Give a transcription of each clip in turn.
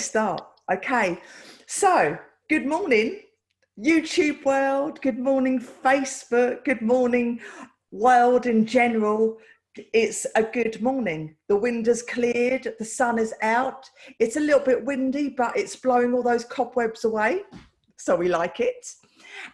start. Okay, so good morning, YouTube world. Good morning, Facebook. Good morning, world in general. It's a good morning. The wind has cleared, the sun is out. It's a little bit windy, but it's blowing all those cobwebs away, so we like it.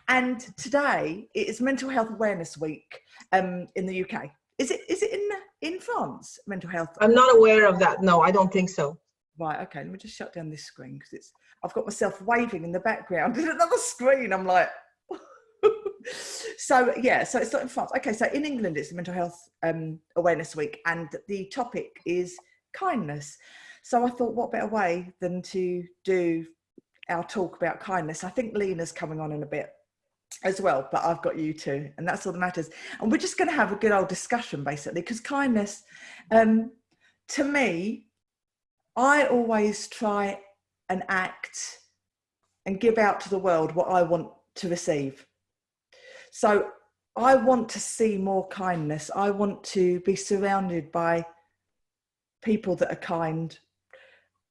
And today it is Mental Health Awareness Week in the UK. Is it in France, mental health? I'm not aware of that. No, I don't think so. Right, okay, let me just shut down this screen because I've got myself waving in the background. There's another screen, I'm like, so it's not in France. Okay, so in England, it's the Mental Health Awareness Week, and the topic is kindness. So I thought, what better way than to do our talk about kindness? I think Lena's coming on in a bit as well, but I've got you two, and that's all that matters. And we're just going to have a good old discussion, basically, because kindness, to me, I always try and act and give out to the world what I want to receive. So I want to see more kindness. I want to be surrounded by people that are kind.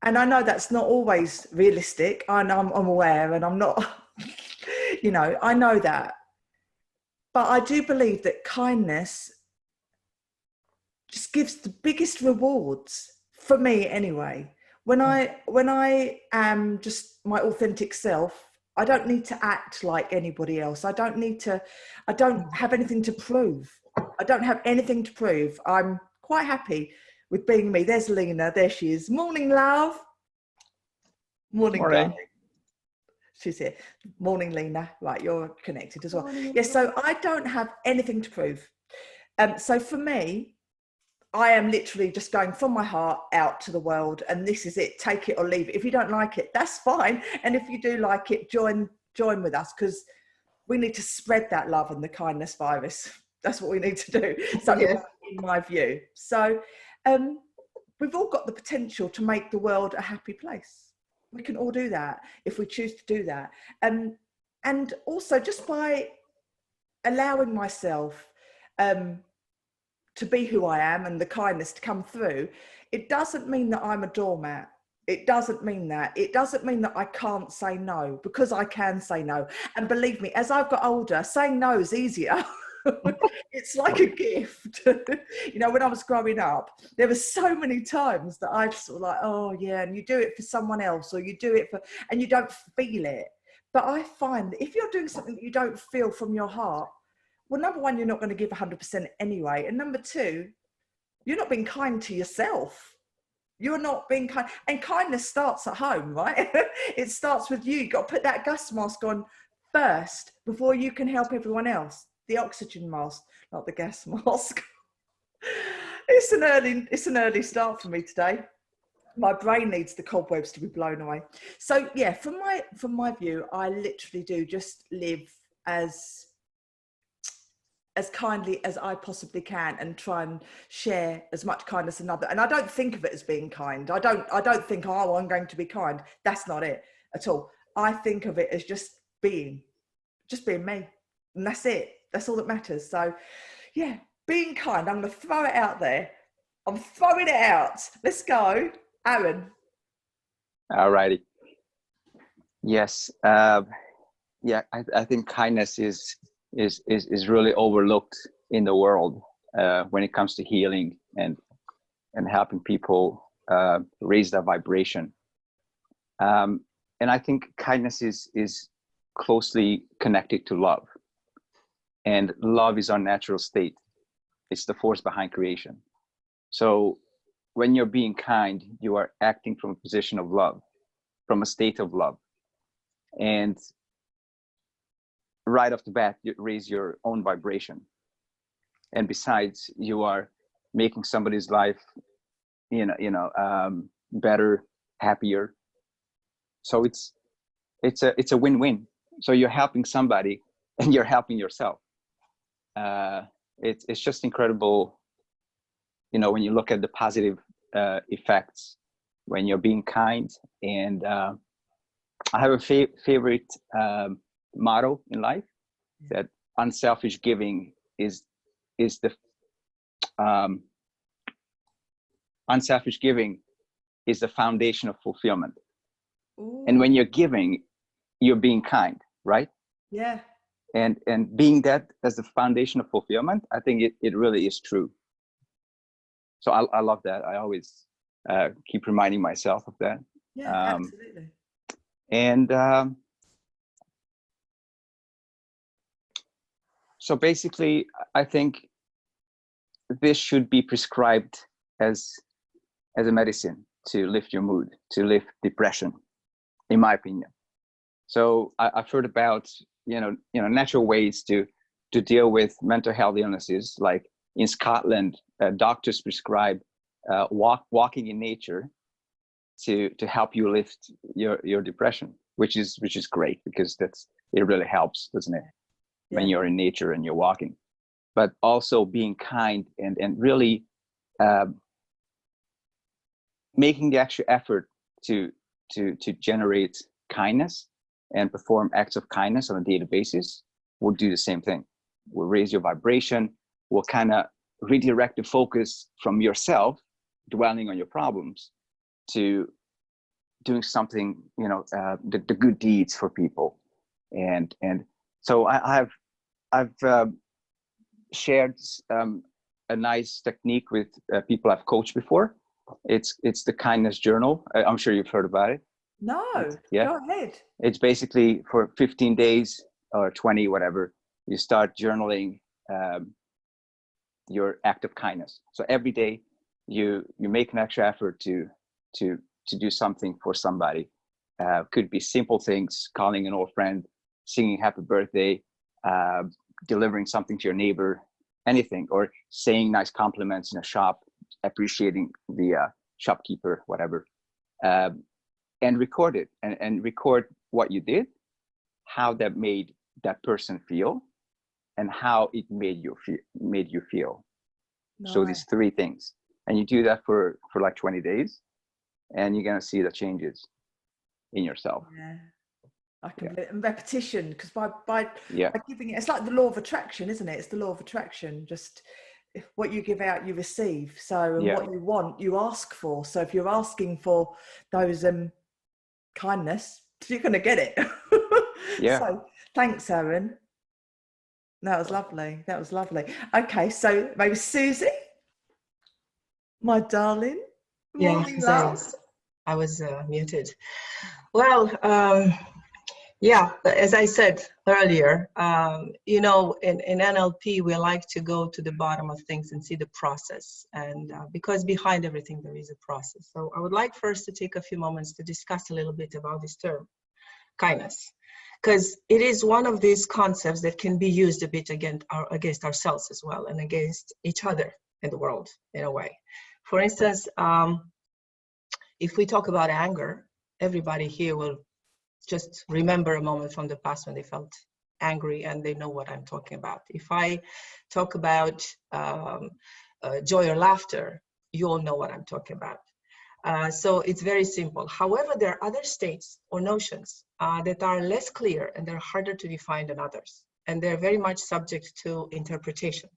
And I know that's not always realistic. I'm aware, and I'm not, I know that. But I do believe that kindness just gives the biggest rewards. For me anyway, when I am just my authentic self, I don't need to act like anybody else. I don't have anything to prove. I don't have anything to prove. I'm quite happy with being me. There's Lena, there she is. Morning, love. Morning, darling. She's here. Morning, Lena. Right, you're connected as well. Yes, so I don't have anything to prove. So for me, I am literally just going from my heart out to the world, and this is it. Take it or leave it. If you don't like it, that's fine. And if you do like it, join with us, because we need to spread that love and the kindness virus. That's what we need to do. So in my view. So we've all got the potential to make the world a happy place. We can all do that if we choose to do that. And also just by allowing myself to be who I am and the kindness to come through, it doesn't mean that I'm a doormat. It doesn't mean that. It doesn't mean that I can't say no, because I can say no. And believe me, as I've got older, saying no is easier. It's like a gift. When I was growing up, there were so many times that I'd sort of like, oh yeah, and you do it for someone else, or you do it and you don't feel it. But I find that if you're doing something that you don't feel from your heart, well, number one, you're not going to give 100% anyway. And number two, you're not being kind to yourself. You're not being kind. And kindness starts at home, right? It starts with you. You've got to put that gas mask on first before you can help everyone else. The oxygen mask, not the gas mask. It's an early start for me today. My brain needs the cobwebs to be blown away. So yeah, from my view, I literally do just live as kindly as I possibly can, and try and share as much kindness as another. And I don't think of it as being kind. I don't think, oh, I'm going to be kind. That's not it at all. I think of it as just being me. And that's it. That's all that matters. So yeah, being kind. I'm going to throw it out there. I'm throwing it out. Let's go. Aaron. All righty. Yes. I think kindness is really overlooked in the world when it comes to healing and helping people raise their vibration. And I think kindness is closely connected to love. And love is our natural state. It's the force behind creation. So when you're being kind, you are acting from a position of love, from a state of love. And right off the bat, you raise your own vibration. And besides, you are making somebody's life, better, happier. So it's a win-win. So you're helping somebody and you're helping yourself. It's just incredible, when you look at the positive effects when you're being kind. And I have a favorite motto in life, that unselfish giving is the unselfish giving is the foundation of fulfillment. Ooh. And when you're giving, you're being kind, right? Yeah. And being that as the foundation of fulfillment, I think it really is true. So I love that. I always keep reminding myself of that. Yeah, absolutely. And so basically, I think this should be prescribed as a medicine to lift your mood, to lift depression, in my opinion. So I've heard about natural ways to deal with mental health illnesses. Like in Scotland, doctors prescribe walking in nature to help you lift your depression, which is great, because it really helps, doesn't it? Yeah. When you're in nature and you're walking. But also being kind and really making the extra effort to generate kindness and perform acts of kindness on a daily basis will do the same thing. Will raise your vibration, will kind of redirect the focus from yourself dwelling on your problems to doing something, the good deeds for people. And so I've shared a nice technique with people I've coached before. It's the kindness journal. I'm sure you've heard about it. No, yeah. Go ahead. It's basically for 15 days or 20, whatever, you start journaling your act of kindness. So every day you make an extra effort to do something for somebody. Could be simple things, calling an old friend, singing happy birthday, delivering something to your neighbor, anything, or saying nice compliments in a shop, appreciating the shopkeeper, whatever. And record it, and record what you did, how that made that person feel, and how it made you feel. Nice. So these 3 things, and you do that for like 20 days, and you're gonna see the changes in yourself. Yeah, I can believe it. And repetition, because by giving it, it's like the law of attraction, isn't it? It's the law of attraction. Just what you give out, you receive. So what you want, you ask for. So if you're asking for those kindness, you're going to get it. Yeah. So thanks, Aaron. That was lovely. Okay, so maybe Susie, my darling. Morning, love. I was muted. Well, as I said earlier, in NLP, we like to go to the bottom of things and see the process. And because behind everything, there is a process. So I would like first to take a few moments to discuss a little bit about this term, kindness, because it is one of these concepts that can be used a bit against ourselves as well, and against each other in the world, in a way. For instance, if we talk about anger, everybody here will just remember a moment from the past when they felt angry, and they know what I'm talking about. If I talk about joy or laughter, you all know what I'm talking about. So it's very simple. However, there are other states or notions that are less clear, and they're harder to define than others. And they're very much subject to interpretation,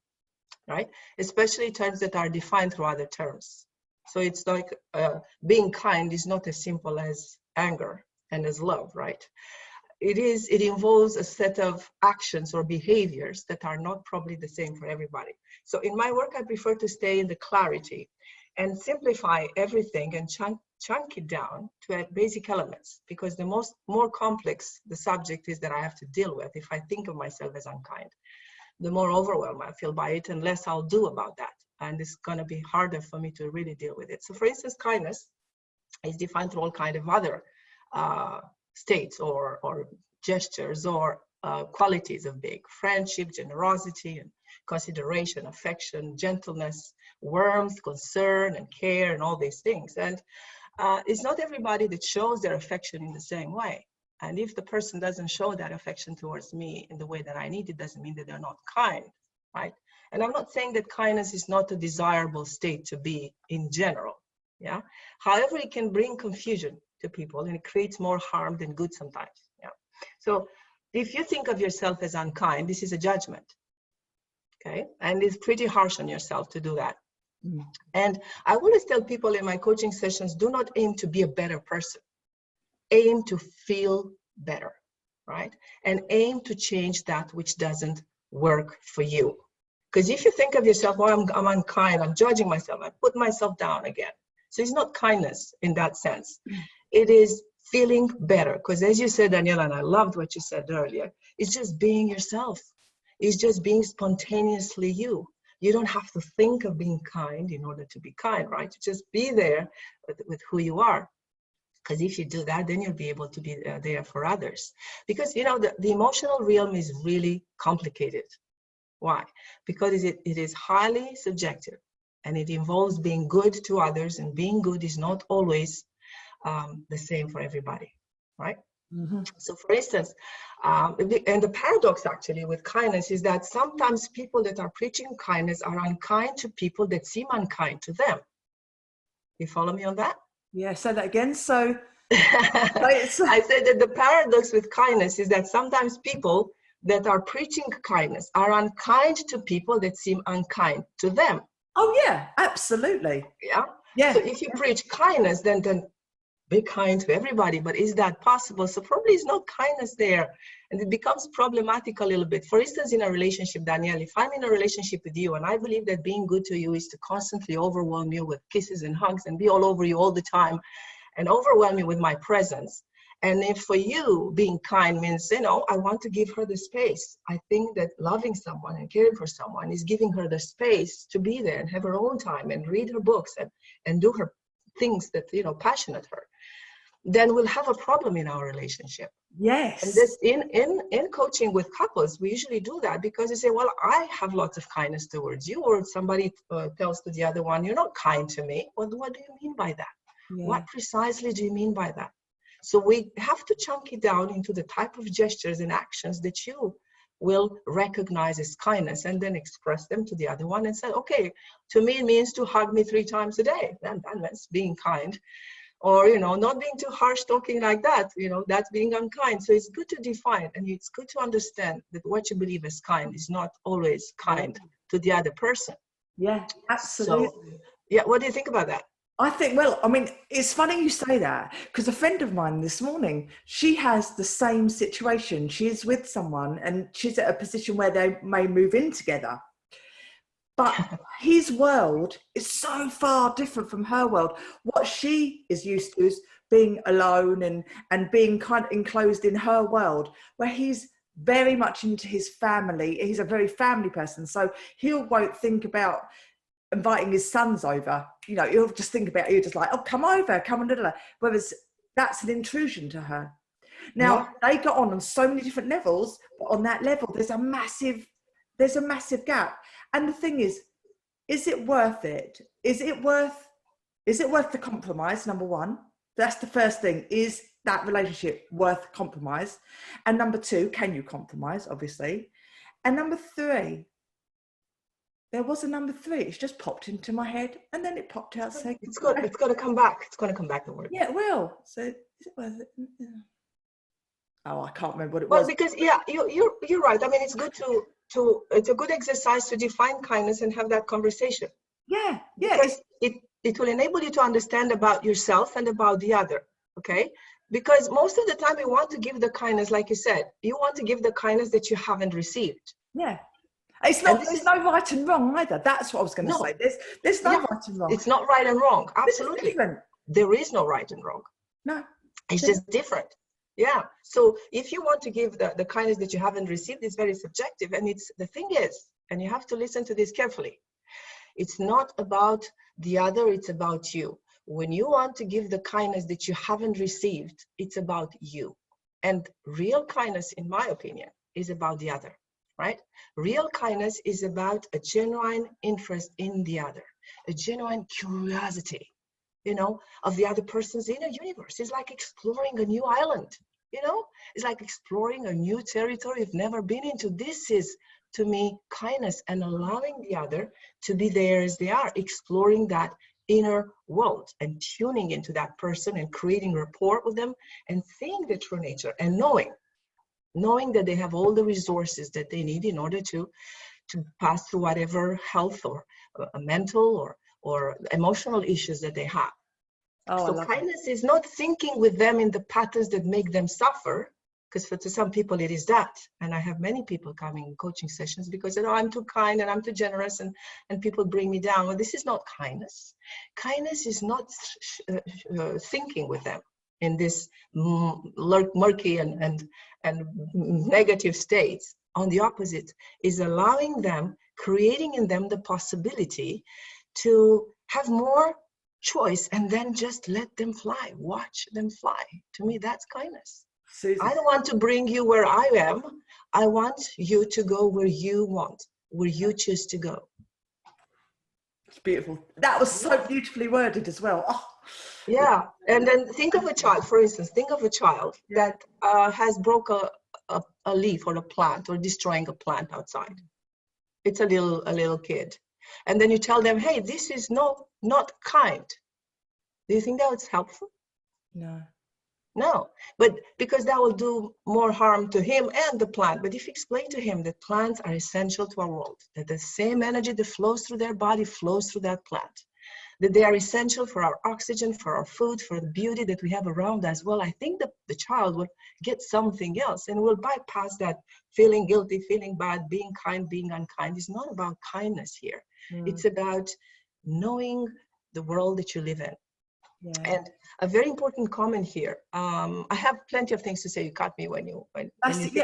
right? Especially terms that are defined through other terms. So it's like being kind is not as simple as anger and as love, right? It involves a set of actions or behaviors that are not probably the same for everybody. So in my work, I prefer to stay in the clarity and simplify everything and chunk it down to basic elements, because the more complex the subject is that I have to deal with, if I think of myself as unkind, the more overwhelmed I feel by it, and less I'll do about that. And it's going to be harder for me to really deal with it. So for instance, kindness is defined through all kinds of other states or gestures or qualities of being: friendship, generosity, and consideration, affection, gentleness, warmth, concern, and care, and all these things. And it's not everybody that shows their affection in the same way. And if the person doesn't show that affection towards me in the way that I need, it doesn't mean that they're not kind, right? And I'm not saying that kindness is not a desirable state to be in general, yeah? However, it can bring confusion to people, and it creates more harm than good sometimes, yeah? So if you think of yourself as unkind, this is a judgment, okay? And it's pretty harsh on yourself to do that. And I always tell people in my coaching sessions, do not aim to be a better person. aim to feel better, right? And aim to change that which doesn't work for you. Because if you think of yourself, oh, I'm unkind, I'm judging myself, I put myself down again. So it's not kindness in that sense. It is feeling better. Because as you said, Daniela, and I loved what you said earlier, it's just being yourself. It's just being spontaneously you. You don't have to think of being kind in order to be kind, right? Just be there with who you are. Because if you do that, then you'll be able to be there for others. Because, you know, the emotional realm is really complicated. Why? Because it is highly subjective, and it involves being good to others, and being good is not always the same for everybody, right? Mm-hmm. So for instance, and the paradox actually with kindness is that sometimes people that are preaching kindness are unkind to people that seem unkind to them. You follow me on that? Yeah, say that again. So I said that the paradox with kindness is that sometimes people that are preaching kindness are unkind to people that seem unkind to them. oh yeah, absolutely. Yeah. Yeah. So if you preach kindness, then be kind to everybody. But is that possible? So probably it's not kindness there, and it becomes problematic a little bit. For instance, in a relationship, Danielle, if I'm in a relationship with you and I believe that being good to you is to constantly overwhelm you with kisses and hugs and be all over you all the time and overwhelm you with my presence. And if for you being kind means, you know, I want to give her the space. I think that loving someone and caring for someone is giving her the space to be there and have her own time and read her books and do her things that, you know, passionate her. Then we'll have a problem in our relationship. Yes. And this in coaching with couples, we usually do that because they say, well, I have lots of kindness towards you, or somebody tells to the other one, you're not kind to me. Well, what do you mean by that? Yeah. What precisely do you mean by that? So we have to chunk it down into the type of gestures and actions that you will recognize as kindness, and then express them to the other one and say, okay, to me it means to hug me 3 times a day. And that's being kind. Or, you know, not being too harsh talking like that, you know, that's being unkind. So it's good to define, and it's good to understand that what you believe is kind is not always kind to the other person. Yeah, absolutely. So, yeah, what do you think about that? I think, well, I mean, it's funny you say that, because a friend of mine this morning, she has the same situation. She is with someone and she's at a position where they may move in together. But his world is so far different from her world. What she is used to is being alone and being kind of enclosed in her world, where he's very much into his family. He's a very family person. So he won't think about inviting his sons over. You know, he'll just think about, he'll just like, oh, come over, come on. Whereas that's an intrusion to her. Now, they got on so many different levels, but on that level, there's a massive gap. And the thing is it worth it? Is it worth the compromise? Number one, that's the first thing. Is that relationship worth compromise? And number two, can you compromise? Obviously. And number three, there was a number three. It's just popped into my head, and then it popped out. So it's got to come back. It's going to come back. The word. Yeah, it will. So is it worth it? Oh, I can't remember what it was. Well, because yeah, you're right. I mean, it's good to it's a good exercise to define kindness and have that conversation. Yeah. Because it will enable you to understand about yourself and about the other. Okay. Because most of the time you want to give the kindness, like you said, you want to give the kindness that you haven't received. Yeah. It's not. There's no right and wrong either. That's what I was going to say. There's no right and wrong. It's not right and wrong. Absolutely. There is no right and wrong. No. It's just different. Yeah. So if you want to give the kindness that you haven't received, it's very subjective. And the thing is, and you have to listen to this carefully, it's not about the other, it's about you. When you want to give the kindness that you haven't received, it's about you. And real kindness, in my opinion, is about the other. Right? Real kindness is about a genuine interest in the other, a genuine curiosity, you know, of the other person's inner universe. It's like exploring a new island, you know, it's like exploring a new territory you've never been into. This is, to me, kindness, and allowing the other to be there as they are, exploring that inner world and tuning into that person and creating rapport with them and seeing the true nature and knowing that they have all the resources that they need in order to pass through whatever health or mental or emotional issues that they have. Oh, I So love it. kindness is not thinking with them in the patterns that make them suffer, because to some people it is that. And I have many people coming in coaching sessions because they know I'm too kind and I'm too generous, and people bring me down. Well, this is not kindness. Kindness is not thinking with them in this murky and negative states. On the opposite, is allowing them, creating in them the possibility to have more choice, and then just let them fly, watch them fly. To me, that's kindness. Susan. I don't want to bring you where I am. I want you to go where you want, where you choose to go. It's beautiful. That was so beautifully worded as well. Oh. Yeah, and then think of a child, for instance, think of a child that has broke a leaf or a plant, or destroying a plant outside. It's a little kid. And then you tell them, hey, this is not kind. Do you think that was helpful? No. No, but because that will do more harm to him and the plant. But if you explain to him that plants are essential to our world, that the same energy that flows through their body flows through that plant, that they are essential for our oxygen, for our food, for the beauty that we have around as well, I think that the child will get something else and will bypass that feeling guilty, feeling bad, being kind, being unkind. It's not about kindness here. It's about knowing the world that you live in. Yeah. And a very important comment here. I have plenty of things to say. You cut me when you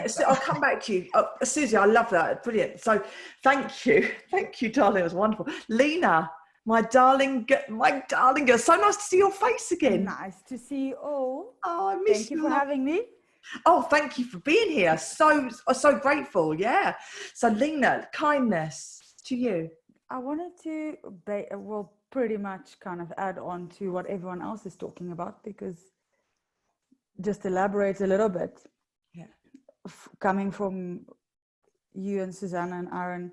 So I'll come back to you. Susie, I love that. Brilliant. So thank you. Thank you, darling. It was wonderful. Lena, my darling girl. So nice to see your face again. Nice to see you all. Oh, I miss Thank you for having me. Oh, thank you for being here. So grateful. Yeah. So Lena, kindness to you. I wanted to, pretty much kind of add on to what everyone else is talking about, because just elaborate a little bit. Yeah. Coming from you and Susanna and Aaron,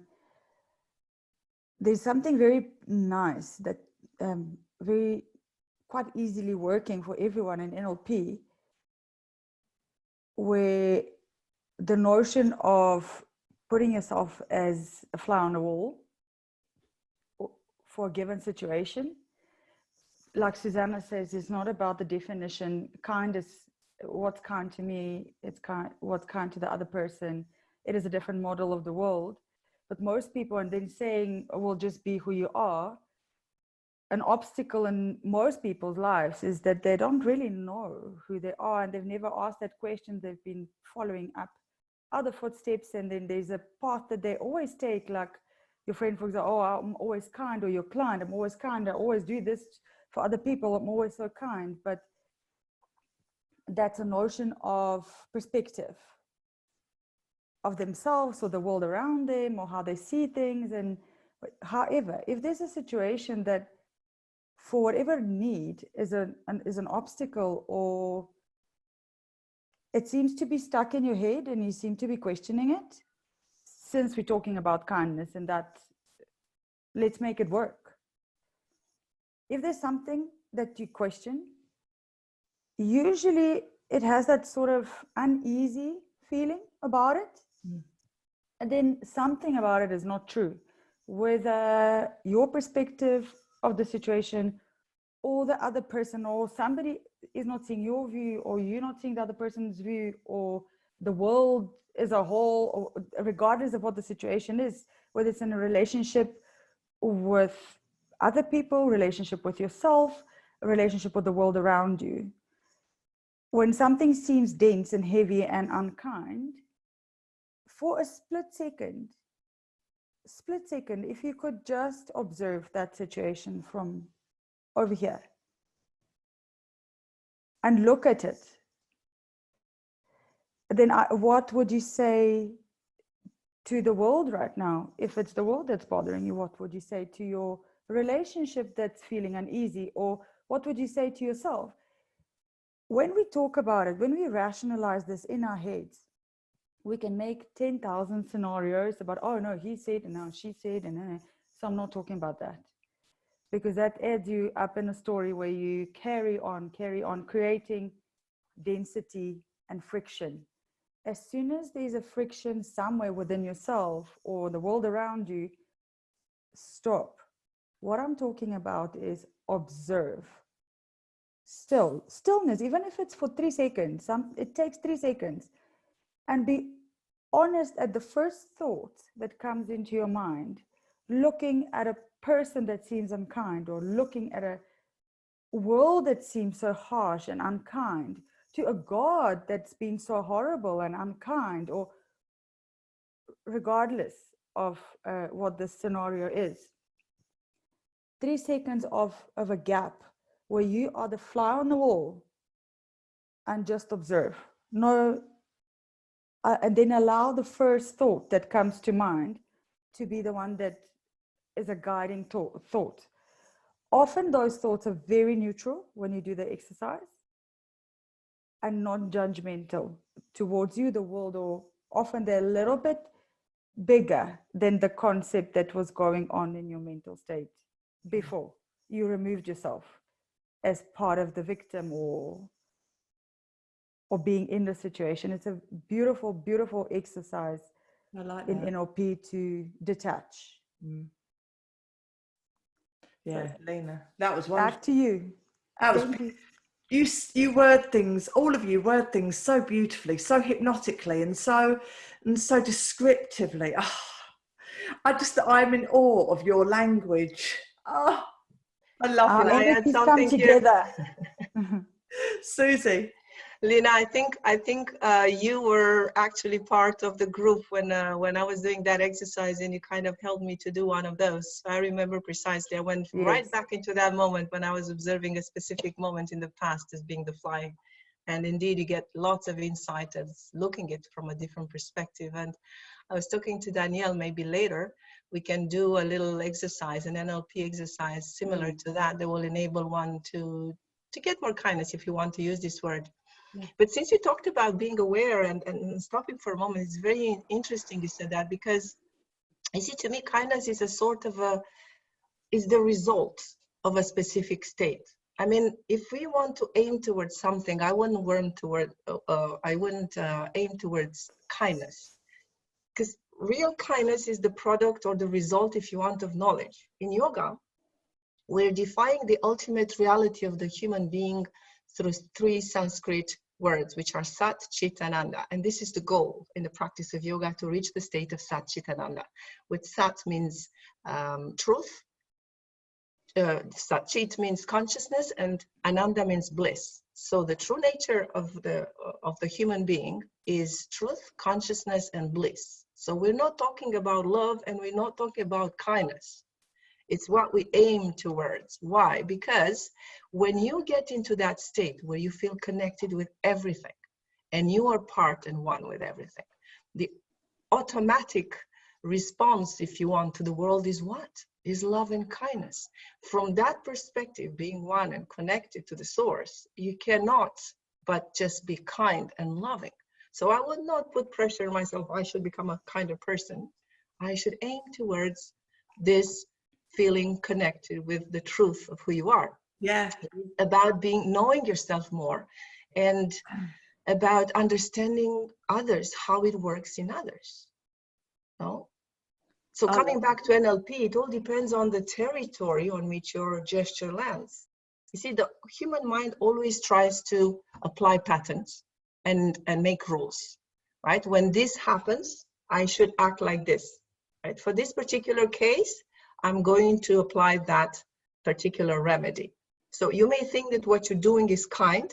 there's something very nice that very quite easily working for everyone in NLP, where the notion of putting yourself as a fly on the wall for a given situation, like Susanna says, it's not about the definition. Kind is what's kind to me, it's kind what's kind to the other person. It is a different model of the world. But most people, and then saying, well, just be who you are, an obstacle in most people's lives is that they don't really know who they are, and they've never asked that question. They've been following up other footsteps, and then there's a path that they always take, like your friend, for example, oh, I'm always kind, or your client, I'm always kind, I always do this for other people, I'm always so kind. But that's a notion of perspective of themselves or the world around them, or how they see things. And however, if there's a situation that for whatever need is an obstacle, or it seems to be stuck in your head and you seem to be questioning it, since we're talking about kindness and that, let's make it work. If there's something that you question, usually it has that sort of uneasy feeling about it. And then something about it is not true. Whether your perspective of the situation, or the other person, or somebody is not seeing your view, or you're not seeing the other person's view, or the world as a whole, or regardless of what the situation is, whether it's in a relationship with other people, relationship with yourself, a relationship with the world around you. When something seems dense and heavy and unkind, for a split second, if you could just observe that situation from over here and look at it, then what would you say to the world right now? If it's the world that's bothering you, what would you say to your relationship that's feeling uneasy? Or what would you say to yourself? When we talk about it, when we rationalize this in our heads, we can make 10,000 scenarios about, oh no, he said, and now she said, and so I'm not talking about that. Because that adds you up in a story where you carry on creating density and friction. As soon as there's a friction somewhere within yourself or the world around you, stop. What I'm talking about is observe. stillness, even if it's for 3 seconds, it takes 3 seconds, and be honest at the first thought that comes into your mind, looking at a person that seems unkind, or looking at a world that seems so harsh and unkind, to a God that's been so horrible and unkind, or regardless of what the scenario is. 3 seconds of a gap where you are the fly on the wall and just observe. No, and then allow the first thought that comes to mind to be the one that is a guiding thought. Often those thoughts are very neutral when you do the exercise and non-judgmental towards you, the world, or often they're a little bit bigger than the concept that was going on in your mental state before you removed yourself as part of the victim or being in the situation. It's a beautiful, beautiful exercise in NLP to detach. Yeah, So, Lena, that was wonderful. back to you. That was you word things, all of you word things so beautifully, so hypnotically, and so descriptively. Oh, I'm in awe of your language. Oh, I love Our it. entities come together. Susie. Lena, I think you were actually part of the group when I was doing that exercise, and you kind of helped me to do one of those. I remember precisely. I went right back into that moment when I was observing a specific moment in the past as being the fly. And indeed, you get lots of insight as looking at it from a different perspective. And I was talking to Danielle, maybe later, we can do a little exercise, an NLP exercise similar to that will enable one to get more kindness, if you want to use this word. But since you talked about being aware and stopping for a moment, it's very interesting you said that, because you see, to me, kindness is a sort of is the result of a specific state. I mean, if we want to aim towards something, I wouldn't aim towards kindness, because real kindness is the product or the result, if you want, of knowledge. In yoga, we're defining the ultimate reality of the human being through 3 Sanskrit words, which are Sat, Chit, and Ananda. And this is the goal in the practice of yoga, to reach the state of Sat, Chit, and Ananda. With Sat means truth, Sat Chit means consciousness, and Ananda means bliss. So the true nature of the human being is truth, consciousness, and bliss. So we're not talking about love, and we're not talking about kindness. It's what we aim towards. Why? Because when you get into that state where you feel connected with everything and you are part and one with everything, the automatic response, if you want, to the world is what? Is love and kindness. From that perspective, being one and connected to the source, you cannot but just be kind and loving. So I would not put pressure on myself, I should become a kinder person. I should aim towards this feeling connected with the truth of who you are. Yeah. About knowing yourself more, and about understanding others, how it works in others. No? So coming back to NLP, it all depends on the territory on which your gesture lands. You see, the human mind always tries to apply patterns and make rules, right? When this happens, I should act like this, right? For this particular case, I'm going to apply that particular remedy. So you may think that what you're doing is kind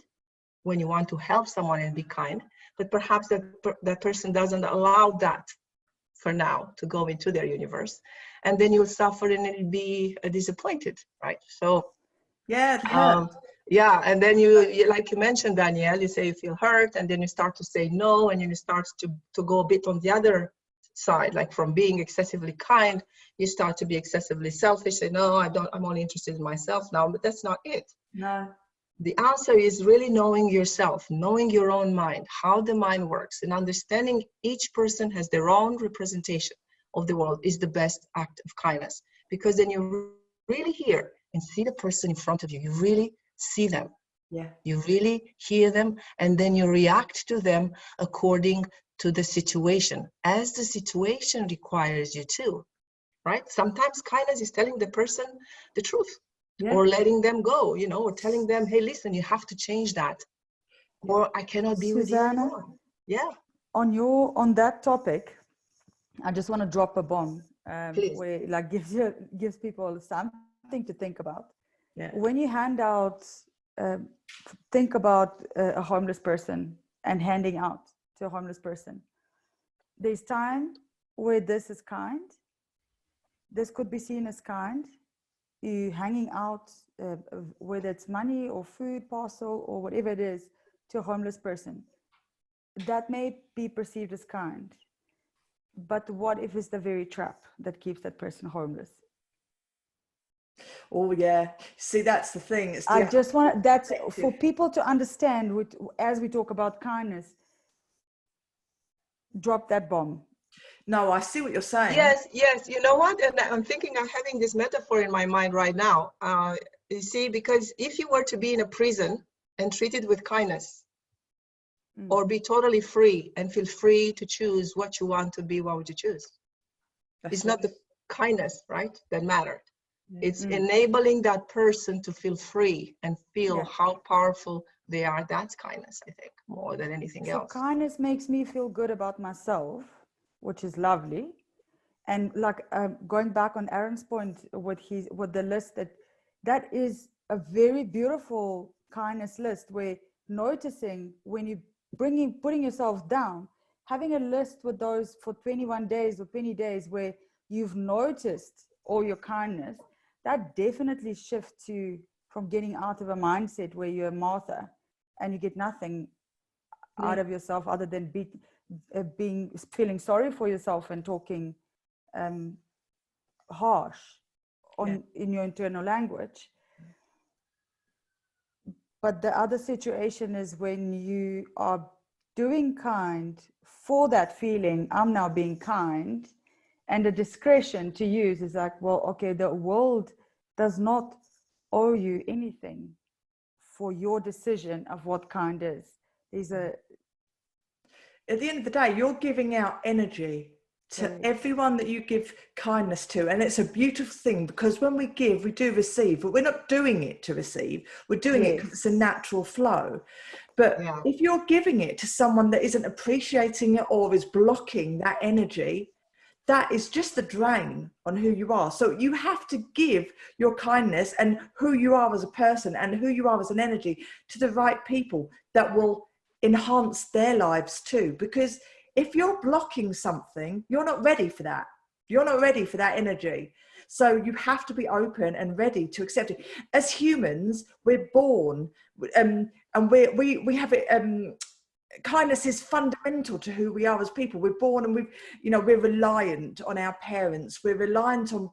when you want to help someone and be kind, but perhaps that person doesn't allow that for now to go into their universe, and then you'll suffer and it'll be disappointed, right? So yeah, and then you, like you mentioned, Danielle, you say you feel hurt, and then you start to say no, and then you start to go a bit on the other side, like from being excessively kind, you start to be excessively selfish, say, no, I'm only interested in myself now, but that's not it. No. The answer is really knowing yourself, knowing your own mind, how the mind works, and understanding each person has their own representation of the world is the best act of kindness. Because then you really hear and see the person in front of you. You really see them. Yeah. You really hear them, and then you react to them according to the situation, as the situation requires you to, right? Sometimes kindness is telling the person the truth. Yeah. or letting them go, you know, or telling them, hey, listen, you have to change that, or I cannot be with you Susanna, anymore. Yeah. on that topic, I just want to drop a bomb, Please. where like gives people something to think about. Yeah. When you hand out, think about a homeless person and handing out to a homeless person. There's time where this is kind. This could be seen as kind. You hanging out, whether it's money or food parcel or whatever it is, to a homeless person. That may be perceived as kind. But what if it's the very trap that keeps that person homeless? Oh yeah. See, that's the thing. It's I the just want that's for perspective. people to understand. As we talk about kindness, drop that bomb. No, I see what you're saying. Yes, yes. You know what? And I'm thinking, I'm having this metaphor in my mind right now. You see, because if you were to be in a prison and treated with kindness, or be totally free and feel free to choose what you want to be, what would you choose? It's not the kindness, right, that mattered. It's enabling that person to feel free and feel how powerful they are. That's kindness, I think, more than anything else. So kindness makes me feel good about myself, which is lovely. And like going back on Aaron's point with the list, that is a very beautiful kindness list, where noticing when you putting yourself down, having a list with those for 21 days or 20 days where you've noticed all your kindness, that definitely shifts you from getting out of a mindset where you're a Martha and you get nothing out of yourself other than feeling sorry for yourself and talking harsh in your internal language. But the other situation is when you are doing kind for that feeling, I'm now being kind, and the discretion to use is like, well, okay, the world does not owe you anything for your decision of what kind is. At the end of the day, you're giving out energy to everyone that you give kindness to, and it's a beautiful thing, because when we give, we do receive, but we're not doing it to receive, we're doing it because it's a natural flow. But if you're giving it to someone that isn't appreciating it or is blocking that energy, that is just the drain on who you are. So you have to give your kindness and who you are as a person and who you are as an energy to the right people that will enhance their lives too. Because if you're blocking something, you're not ready for that. You're not ready for that energy. So you have to be open and ready to accept it. As humans, we're born and we have it. Kindness is fundamental to who we are as people. We're born and we're reliant on our parents. We're reliant on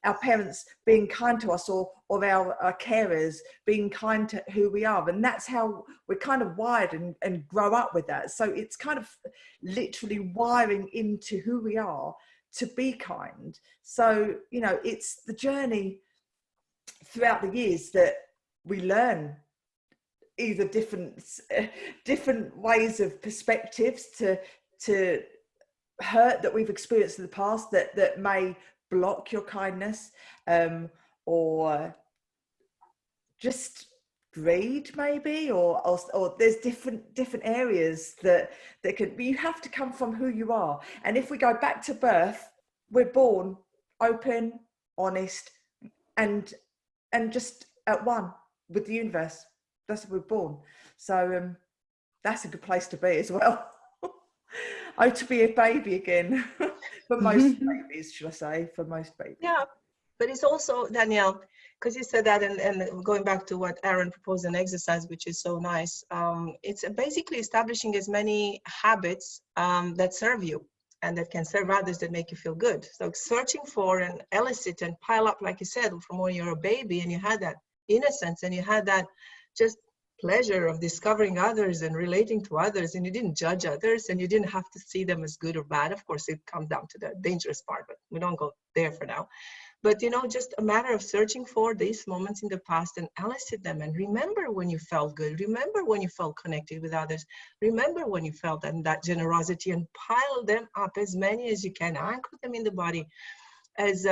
our parents being kind to us, or our carers being kind to who we are. And that's how we're kind of wired and grow up with that. So it's kind of literally wiring into who we are to be kind. So, it's the journey throughout the years that we learn either different ways of perspectives to hurt that we've experienced in the past that may block your kindness, or just greed maybe, or there's different areas that could be. You have to come from who you are. And if we go back to birth, we're born open, honest, and just at one with the universe. That's where we're born. So that's a good place to be as well. To be a baby again. For most babies, should I say, for most babies. Yeah, but it's also, Danielle, because you said that, and going back to what Aaron proposed, an exercise, which is so nice. It's basically establishing as many habits that serve you and that can serve others, that make you feel good. So searching for and elicit and pile up, like you said, from when you're a baby and you had that innocence and you had that just pleasure of discovering others and relating to others, and you didn't judge others and you didn't have to see them as good or bad. Of course, it comes down to the dangerous part, but we don't go there for now. But just a matter of searching for these moments in the past and elicit them, and remember when you felt good, remember when you felt connected with others, remember when you felt that generosity, and pile them up, as many as you can, anchor them in the body. As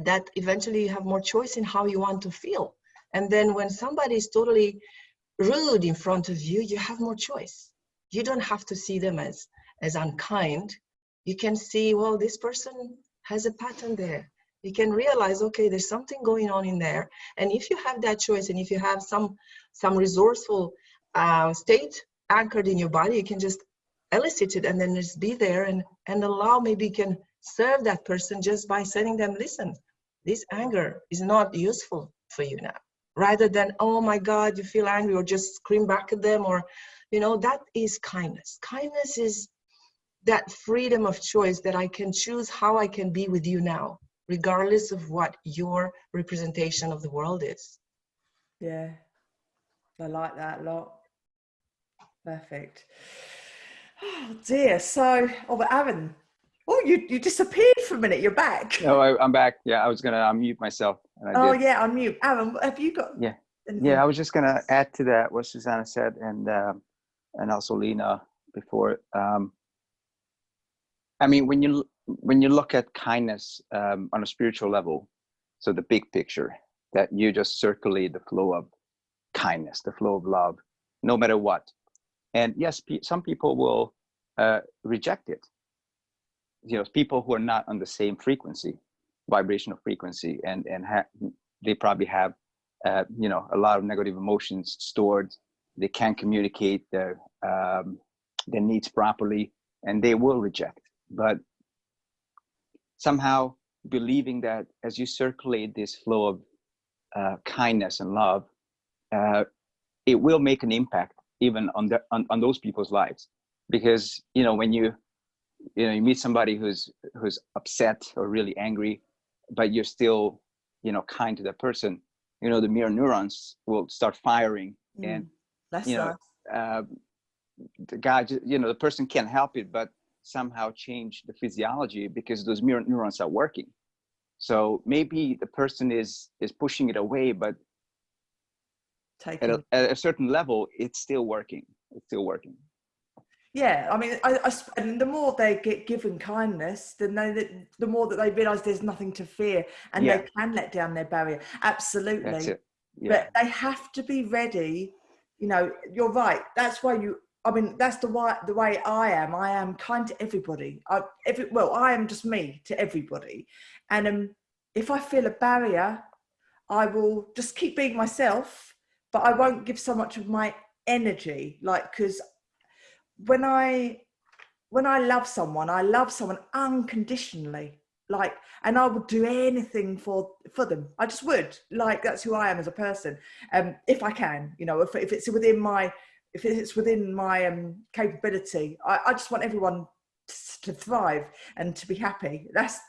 that eventually you have more choice in how you want to feel. And then when somebody is totally rude in front of you, you have more choice. You don't have to see them as unkind. You can see, well, this person has a pattern there. You can realize, okay, there's something going on in there. And if you have that choice, and if you have some resourceful state anchored in your body, you can just elicit it and then just be there and allow, maybe you can serve that person just by saying them, listen, this anger is not useful for you now. Rather than, oh my God, you feel angry, or just scream back at them, or, you know, that is kindness. Kindness is that freedom of choice, that I can choose how I can be with you now, regardless of what your representation of the world is. Yeah, I like that a lot. Perfect. Oh dear. So, but Aaron, you disappeared for a minute. You're back. No, I'm back. Yeah, I was gonna unmute myself, and I did. Yeah, unmute. Aaron, have you got? Yeah, anything? yeah. I was just gonna add to that what Susanna said, and also Lena before. I mean, when you look at kindness on a spiritual level, so the big picture, that you just circulate the flow of kindness, the flow of love, no matter what. And yes, some people will reject it. You know, people who are not on the same frequency, vibrational frequency, and they probably have you know, a lot of negative emotions stored. They can't communicate their needs properly, and they will reject. But somehow believing that as you circulate this flow of kindness and love, it will make an impact even on those people's lives. Because, you know, when you meet somebody who's upset or really angry, but you're still, you know, kind to that person, you know, the mirror neurons will start firing. And That's you know, the guy, you know, the person can't help it but somehow change the physiology because those mirror neurons are working. So maybe the person is pushing it away, but at a certain level, it's still working. It's still working. Yeah, I mean, and the more they get given kindness, then the more that they realise there's nothing to fear, and they can let down their barrier. Absolutely. That's it. Yeah. But they have to be ready. You know, you're right. That's why I mean, that's the way I am. I am kind to everybody. I am just me to everybody. And if I feel a barrier, I will just keep being myself, but I won't give so much of my energy, because when I love someone unconditionally, and I would do anything for them. I just would. That's who I am as a person. If I can, you know, if it's within my capability, I just want everyone to thrive and to be happy. That's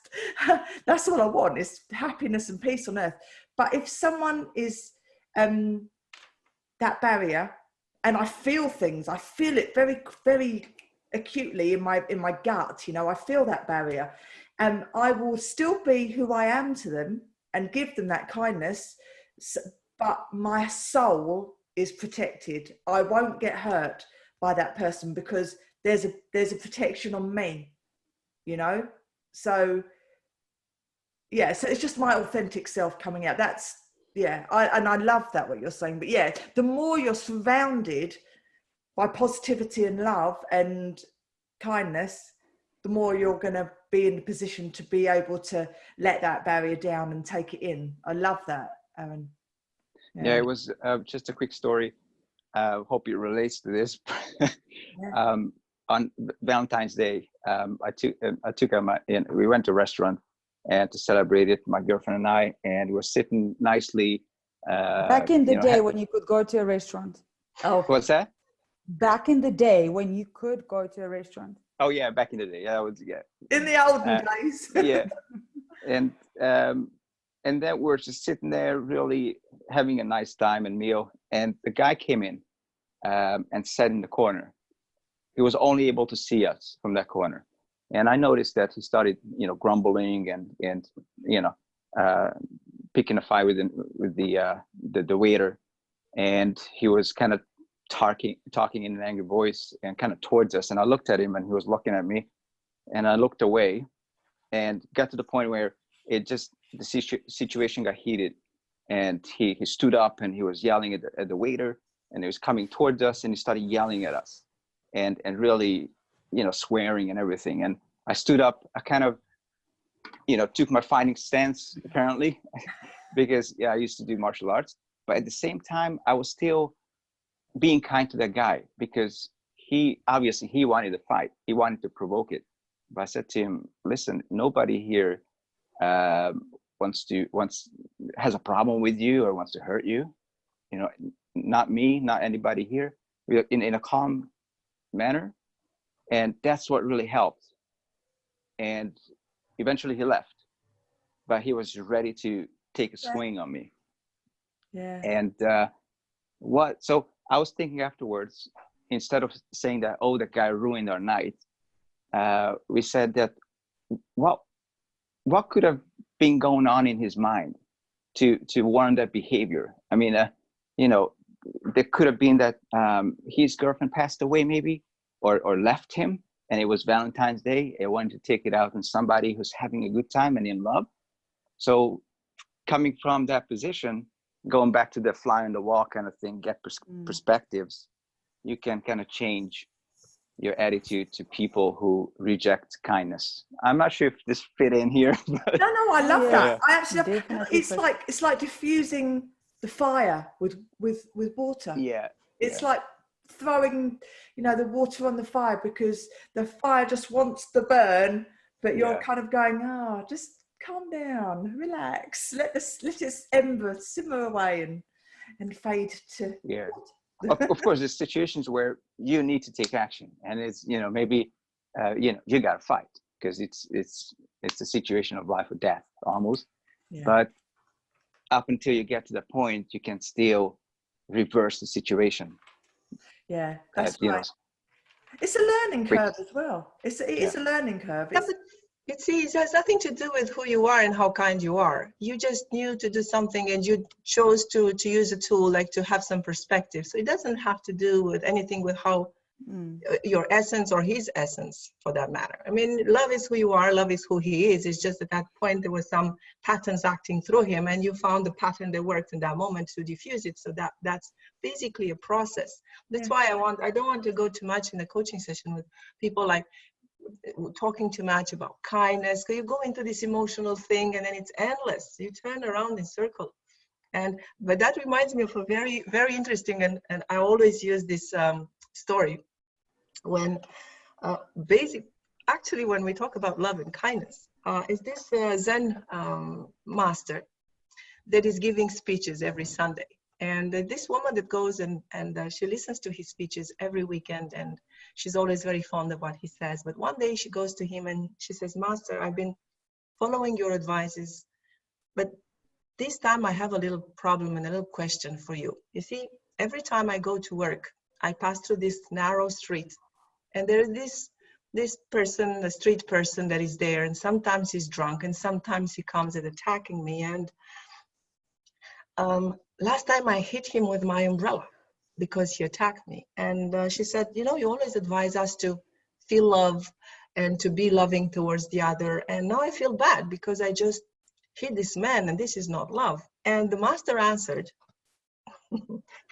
all I want, is happiness and peace on earth. But if someone is that barrier, and I feel things, I feel it very, very acutely in my gut, you know, I feel that barrier, and I will still be who I am to them and give them that kindness, but my soul is protected. I won't get hurt by that person because there's a protection on me, you know. So yeah, so it's just my authentic self coming out. That's I love that, what you're saying. But yeah, the more you're surrounded by positivity and love and kindness, the more you're going to be in the position to be able to let that barrier down and take it in. I love that, Aaron. Yeah, it was just a quick story. Hope it relates to this. On Valentine's Day, I took her in. We went to a restaurant and to celebrate it, my girlfriend and I, and we were sitting nicely. Back in the day when you could go to a restaurant. Oh, what's that? Back in the day when you could go to a restaurant. Oh yeah, back in the day. Yeah, in the olden days. Yeah, and then we're just sitting there, really having a nice time and meal. And the guy came in and sat in the corner. He was only able to see us from that corner. And I noticed that he started, you know, grumbling and you know, picking a fight with the waiter, and he was kind of talking in an angry voice and kind of towards us. And I looked at him, and he was looking at me, and I looked away, and got to the point where it just, the situation got heated, and he stood up and he was yelling at the waiter, and he was coming towards us, and he started yelling at us, and really, you know, swearing and everything. And I stood up, I kind of, you know, took my fighting stance, apparently, because I used to do martial arts, but at the same time, I was still being kind to that guy, because he wanted to fight, he wanted to provoke it. But I said to him, listen, nobody here has a problem with you or wants to hurt you, you know, not me, not anybody here. We're in a calm manner, and that's what really helped. And eventually he left, but he was ready to take a swing on me. Yeah. And so I was thinking afterwards, instead of saying that, oh, that guy ruined our night, we said that, what could have been going on in his mind to warrant that behavior? I mean, you know, there could have been that his girlfriend passed away, maybe, or left him, and it was Valentine's Day. He wanted to take it out on somebody who's having a good time and in love. So coming from that position, going back to the fly on the wall kind of thing, get perspectives, you can kind of change your attitude to people who reject kindness. I'm not sure if this fit in here. But No, I love that. I actually, Definitely it's like diffusing the fire with water. Yeah. It's like throwing, you know, the water on the fire, because the fire just wants to burn, but you're kind of going, just calm down, relax, let this ember simmer away and fade to Of course, there's situations where you need to take action, and it's, you know, maybe you got to fight, because it's a situation of life or death almost. But up until you get to the point, you can still reverse the situation. Yeah, that's you right. know, it's a learning curve as well. It is a learning curve. You see, it has nothing to do with who you are and how kind you are. You just knew to do something, and you chose to use a tool, like to have some perspective. So it doesn't have to do with anything with how your essence or his essence, for that matter. I mean, love is who you are, love is who he is. It's just at that point there were some patterns acting through him, and you found the pattern that worked in that moment to diffuse it. So that's basically a process. That's why I don't want to go too much in the coaching session with people, like talking too much about kindness, because you go into this emotional thing and then it's endless. You turn around in circle. But that reminds me of a very, very interesting, and I always use this story when actually when we talk about love and kindness, is this Zen master that is giving speeches every Sunday. And this woman that goes and she listens to his speeches every weekend, and she's always very fond of what he says. But one day she goes to him and she says, Master, I've been following your advices, but this time I have a little problem and a little question for you. You see, every time I go to work, I pass through this narrow street, and there is this person, the street person that is there, and sometimes he's drunk, and sometimes he comes and attacking me. And last time I hit him with my umbrella because he attacked me. And she said, you know, you always advise us to feel love and to be loving towards the other. And now I feel bad because I just hit this man, and this is not love. And the master answered,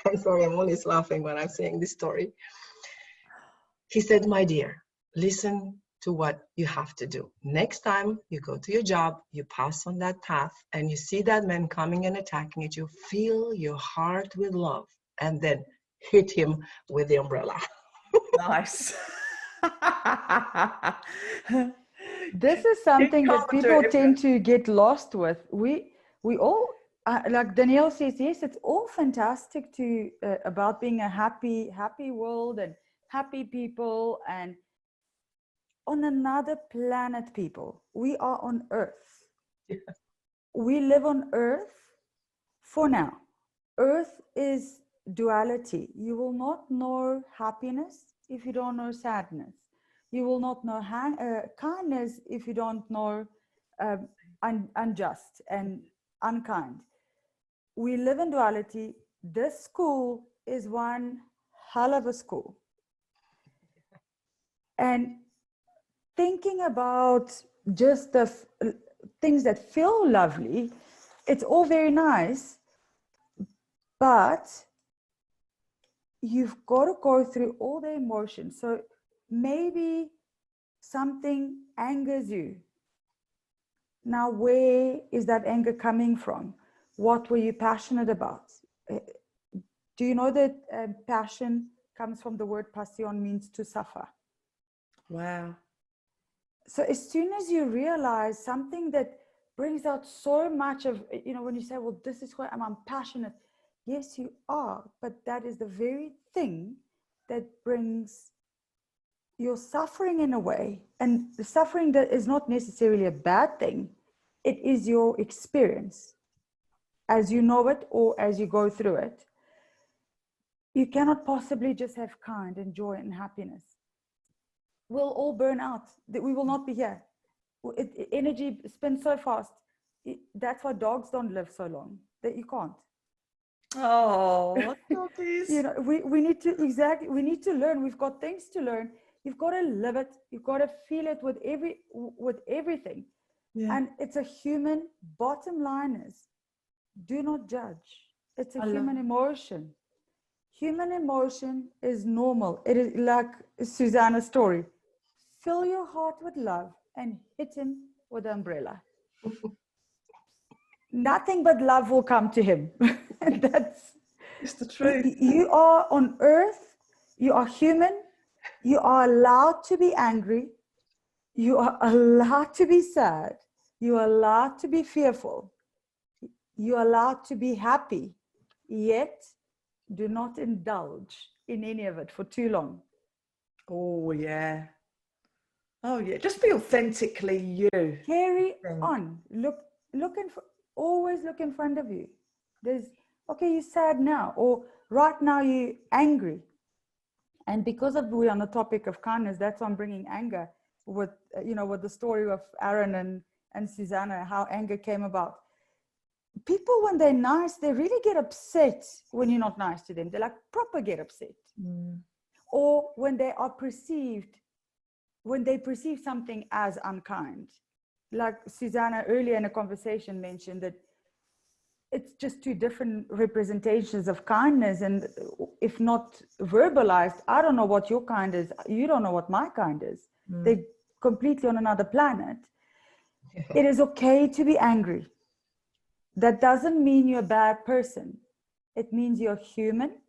I'm sorry, I'm always laughing when I'm saying this story. He said, my dear, listen to what you have to do. Next time you go to your job, you pass on that path and you see that man coming and attacking it, you fill your heart with love and then hit him with the umbrella. Nice. This is something that people tend to get lost with. We all, like Danielle says, yes, it's all fantastic to about being a happy world and happy people, and on another planet, people. We are on Earth. Yeah. We live on Earth for now. Earth is duality. You will not know happiness if you don't know sadness. You will not know kindness if you don't know unjust and unkind. We live in duality. This school is one hell of a school. And thinking about just things that feel lovely, it's all very nice, but you've got to go through all the emotions. So maybe something angers you. Now, where is that anger coming from? What were you passionate about? Do you know that passion comes from the word passion, means to suffer? Wow. So as soon as you realize something that brings out so much of, when you say, well, this is who I'm passionate. Yes, you are, but that is the very thing that brings your suffering in a way. And the suffering that is not necessarily a bad thing. It is your experience as you know it or as you go through it. You cannot possibly just have kind and joy and happiness. We'll all burn out. We will not be here. Energy spins so fast. That's why dogs don't live so long. That you can't. Oh, doggies. We need to learn. We've got things to learn. You've got to live it. You've got to feel it with everything. Yeah. And it's a human, bottom line is, do not judge. It's a human emotion. Human emotion is normal. It is like Susanna's story. Fill your heart with love and hit him with an umbrella. Nothing but love will come to him. And that's it's the truth. You are on earth. You are human. You are allowed to be angry. You are allowed to be sad. You are allowed to be fearful. You are allowed to be happy. Yet, do not indulge in any of it for too long. Oh, yeah. Oh, yeah. Just be authentically you. Carry on. Always look in front of you. Okay, you're sad now, or right now you're angry. And because we're on the topic of kindness, that's why I'm bringing anger with the story of Aaron and Susanna, how anger came about. People, when they're nice, they really get upset when you're not nice to them. They like proper get upset. Or when they perceive something as unkind. Like Susanna earlier in a conversation mentioned that it's just two different representations of kindness. And if not verbalized, I don't know what your kind is. You don't know what my kind is. They're completely on another planet. It is okay to be angry. That doesn't mean you're a bad person. It means you're human.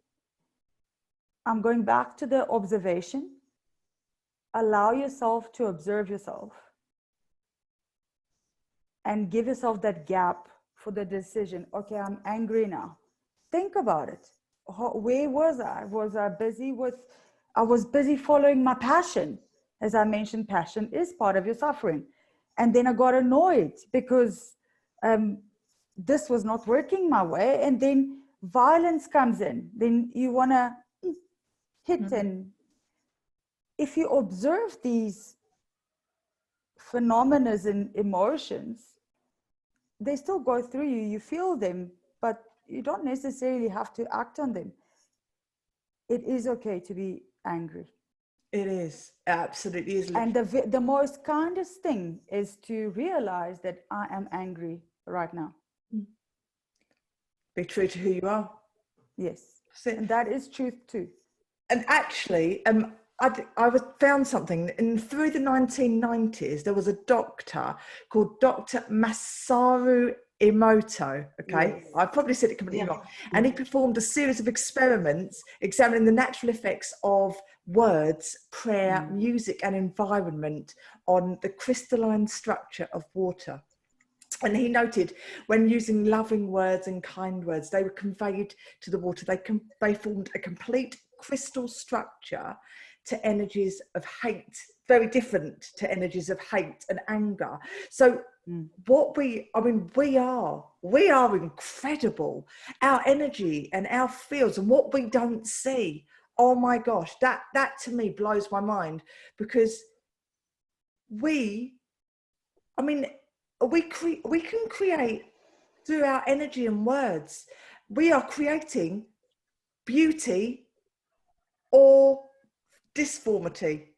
I'm going back to the observation. Allow yourself to observe yourself and give yourself that gap for the decision. Okay, I'm angry now. Think about it. Where was I? I was busy following my passion. As I mentioned, passion is part of your suffering. And then I got annoyed because this was not working my way. And then violence comes in. Then you want to hit. And if you observe these phenomena and emotions, they still go through you. You feel them, but you don't necessarily have to act on them. It is okay to be angry. It is. Absolutely is. And the most kindest thing is to realize that I am angry right now. Be true to who you are. Yes. And that is truth too. And actually, I found something, and through the 1990s, there was a doctor called Dr. Masaru Emoto, okay? Yes. I probably said it completely wrong. And he performed a series of experiments examining the natural effects of words, prayer, music, and environment on the crystalline structure of water. And he noted when using loving words and kind words, they were conveyed to the water. They formed a complete crystal structure to energies of hate, very different to energies of hate and anger. So we are incredible. Our energy and our fields and what we don't see. Oh my gosh, that to me blows my mind, because we can create through our energy and words. We are creating beauty or disformity.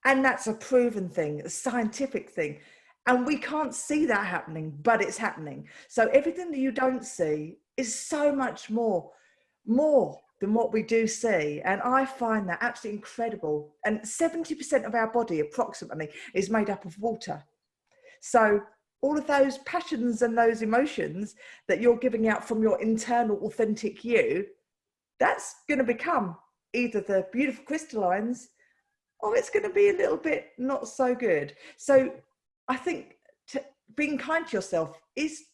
And that's a proven thing, a scientific thing. And we can't see that happening, but it's happening. So everything that you don't see is so much more than what we do see. And I find that absolutely incredible. And 70% of our body approximately is made up of water. So all of those passions and those emotions that you're giving out from your internal authentic you, that's going to become either the beautiful crystallines, or it's going to be a little bit not so good. So I think being kind to yourself is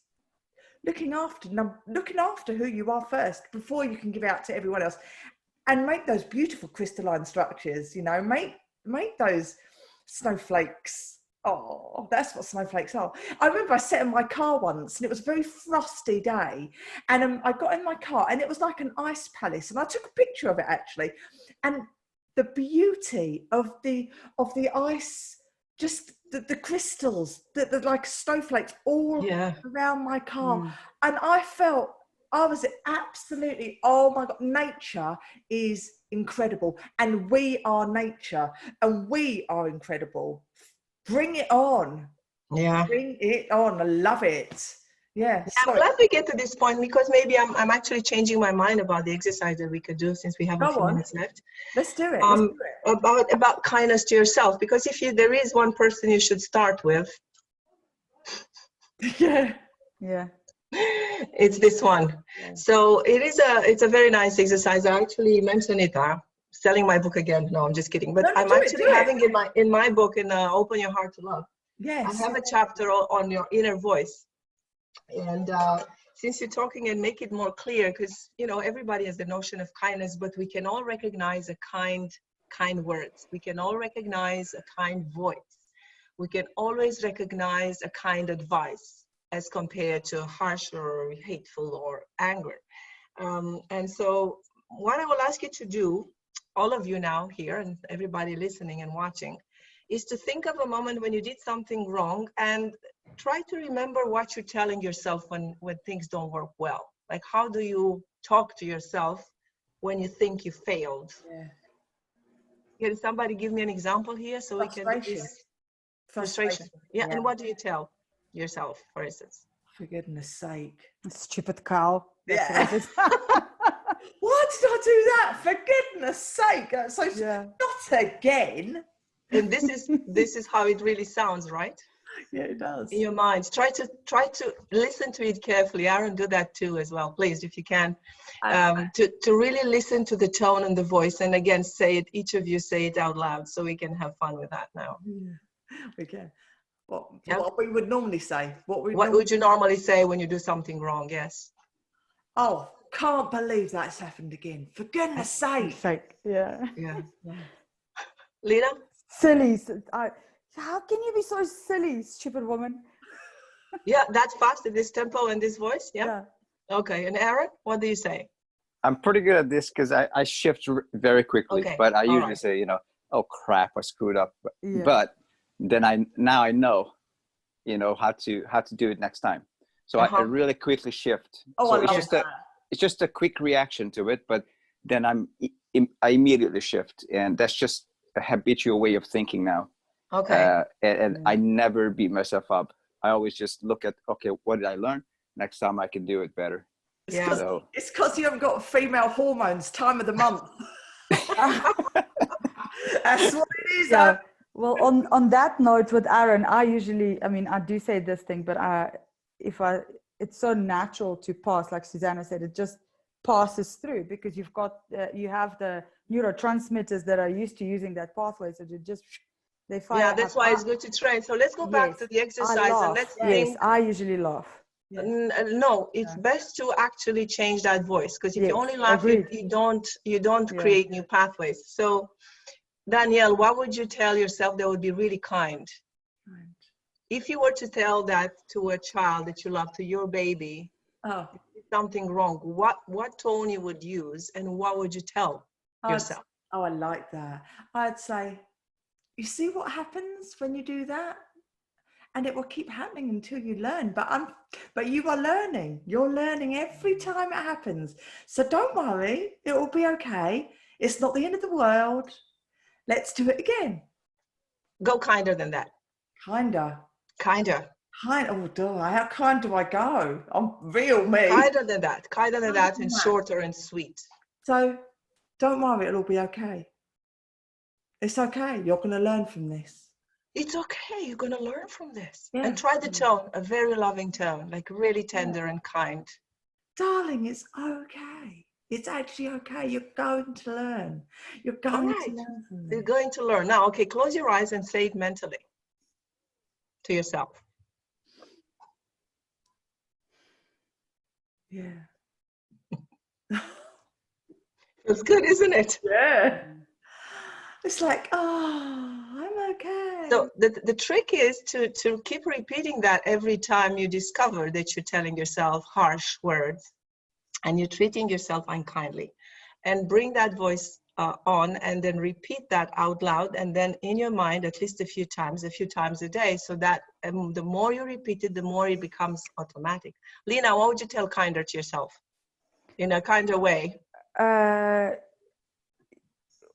looking after who you are first before you can give out to everyone else, and make those beautiful crystalline structures. You know, make those snowflakes. Oh, that's what snowflakes are. I remember I sat in my car once, and it was a very frosty day, and I got in my car, and it was like an ice palace, and I took a picture of it actually, and the beauty of the ice, just the crystals, the like snowflakes all around my car. And I felt I was absolutely, oh my God, nature is incredible. And we are nature, and we are incredible. Bring it on. Yeah. Bring it on. I love it. Yeah. I'm glad we get to this point, because maybe I'm actually changing my mind about the exercise that we could do, since we have a few minutes left. Let's do it. Let's do it. About kindness to yourself, because if there is one person you should start with, yeah, it's this one. Yeah. So it's a very nice exercise. I actually mentioned it. Selling my book again? No, I'm just kidding. But I'm actually having in my book, in Open Your Heart to Love. Yes. I have a chapter on your inner voice. And since you're talking, and make it more clear, because everybody has the notion of kindness, but we can all recognize a kind words. We can all recognize a kind voice. We can always recognize a kind advice as compared to harsh or hateful or anger. And so what I will ask you to do, all of you now here and everybody listening and watching, is to think of a moment when you did something wrong, and try to remember what you're telling yourself when things don't work well. Like, how do you talk to yourself when you think you failed? Yeah. Can somebody give me an example here so we can do this? Frustration. Yeah. And what do you tell yourself, for instance? For goodness sake. Stupid cow. Yeah. Why did I do that? For goodness sake. So not again. And this is how it really sounds, right? Yeah, it does. In your mind. Try to listen to it carefully. Aaron, do that too as well, please, if you can. To really listen to the tone and the voice. And again, say it, each of you say it out loud, so we can have fun with that now. Yeah, we can. What we would normally say. What would you normally say when you do something wrong? Yes. Oh, can't believe that's happened again. For goodness sake. Yeah. Lena? Silly. How can you be so silly, stupid woman? Yeah, that fast, in this tempo and this voice? Yeah. Okay. And Aaron, what do you say? I'm pretty good at this because I shift very quickly. Okay. But I usually say, oh crap, I screwed up. Yeah. But then I know, how to do it next time. So I really quickly shift. Oh, so I love that. It's just a quick reaction to it, but then I immediately shift, and that's just a habitual way of thinking now. Okay. And I never beat myself up. I always just look at, okay, what did I learn? Next time I can do it better. It's because you haven't got female hormones, time of the month. That's what it is. Yeah. Well, on that note with Aaron, I do say this thing, but it's so natural to pass, like Susanna said, it just passes through, because you have the neurotransmitters that are used to using that pathway, so they fire. Yeah, that's why it's good to train. So let's go back to the exercise and let's think. Yes, I usually laugh. Yes. No, it's best to actually change that voice, because if you only laugh, you don't create new pathways. So Danielle, what would you tell yourself that would be really kind? If you were to tell that to a child that you love, to your baby, something wrong, what tone you would use, and what would you tell yourself? I like that. I'd say, you see what happens when you do that? And it will keep happening until you learn. But you are learning. You're learning every time it happens. So don't worry. It will be okay. It's not the end of the world. Let's do it again. Go kinder than that. Kinder. Kinder. Kind. Oh, duh. How kind do I go? I'm real me. Kinder than that. Kinder than that, and Kinder. shorter and sweet. So don't worry, it'll all be okay. It's okay. You're going to learn from this. It's okay. You're going to learn from this. Yeah. And try the tone, a very loving tone, like really tender and kind. Darling, it's okay. It's actually okay. You're going to learn. You're going to learn from this. You're going to learn. Now, okay, close your eyes and say it mentally to yourself. Yeah. Feels good, isn't it? Yeah. It's like, oh, I'm okay. So the trick is to keep repeating that every time you discover that you're telling yourself harsh words and you're treating yourself unkindly. And bring that voice on and then repeat that out loud, and then in your mind at least a few times a day, so that the more you repeat it, the more it becomes automatic. Lena, what would you tell kinder to yourself in a kinder way?